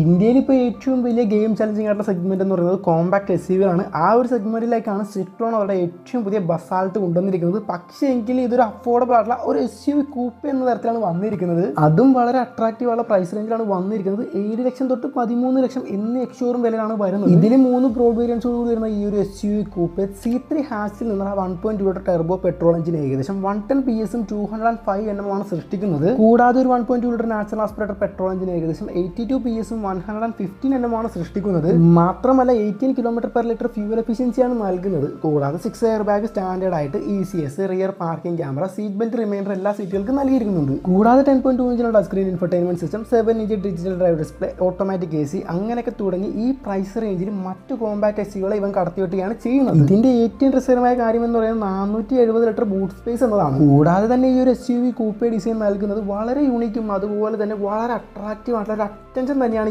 ഇന്ത്യയിൽ ഇപ്പോൾ ഏറ്റവും വലിയ ഗെയിം ചലഞ്ചിങ് ആയിട്ടുള്ള സെഗ്മെൻറ്റ് എന്ന് പറയുന്നത് കോമ്പാക്ട് SUV ആണ്. ആ ഒരു സെഗ്മെൻറ്റിലേക്കാണ് സിട്രോൺ അവരുടെ ഏറ്റവും പുതിയ ബസാൾട്ട് കൊണ്ടുവന്നിരിക്കുന്നത്. പക്ഷേ എങ്കിൽ ഇതൊരു അഫോർഡബിൾ ആയിട്ടുള്ള ഒരു SUV കൂപ്പ എന്ന തരത്തിലാണ് വന്നിരിക്കുന്നത്. അതും വളരെ അട്രാക്റ്റീവ് ആയിട്ടുള്ള പ്രൈസ് റേഞ്ചിലാണ് വന്നിരിക്കുന്നത്. 7 ലക്ഷം തൊട്ട് 13 ലക്ഷം എന്നീ എക്സ്ഷോറും വിലയാണ് വരുന്നത്. ഇതിൽ 3 ബ്രോഡ് വേരിയൻസോട് കൂടി വരുന്ന ഈ ഒരു SUV കൂപ്പ C3 ഹാച്ചിൽ നിന്നുള്ള 1.2 ലിറ്റർ ടെർബോ പെട്രോൾ എഞ്ചിൻ ഏകദേശം 110 PS 205 Nm ആണ് സൃഷ്ടിക്കുന്നത്. കൂടാതെ ഒരു 1.2 litre natural aspirated petrol engine ഏകദേശം 82 PS 115 Nm ആണ് സൃഷ്ടിക്കുന്നത്. മാത്രമല്ല 18 km/ലിറ്റർ ഫ്യൂവൽ എഫിഷ്യൻസിയാണ് നൽകുന്നത്. കൂടാതെ 6 എയർ ബാഗ് സ്റ്റാൻഡേർഡ് ആയിട്ട് ECS, rear parking camera, seat belt reminder എല്ലാ സീറ്റുകൾക്കും നൽകിയിരിക്കുന്നുണ്ട്. കൂടാതെ 10.2 ഇഞ്ചിനുള്ള touch screen infotainment system, 7 inch digital drive display, automatic AC അങ്ങനെയൊക്കെ തുടങ്ങി ഈ പ്രൈസ് റേഞ്ചിൽ മറ്റു കോമ്പാക്ട് SUVകളെ ഇവൻ കടത്തിവെട്ടുകയാണ് ചെയ്യുന്നത്. ഇതിന്റെ ഏറ്റവും രസകരമായ കാര്യം എന്ന് പറയുന്നത് 470 ലിറ്റർ ബൂട്ട് സ്പേസ് എന്നതാണ്. കൂടാതെ തന്നെ ഈ ഒരു SUV കൂപ്പ ഡിസൈൻ നൽകുന്നത് വളരെ യൂണിക്കും അതുപോലെ തന്നെ വളരെ അട്രാക്റ്റീവ് ആയിട്ടുള്ള ഒരു അറ്റൻഷൻ തന്നെയാണ്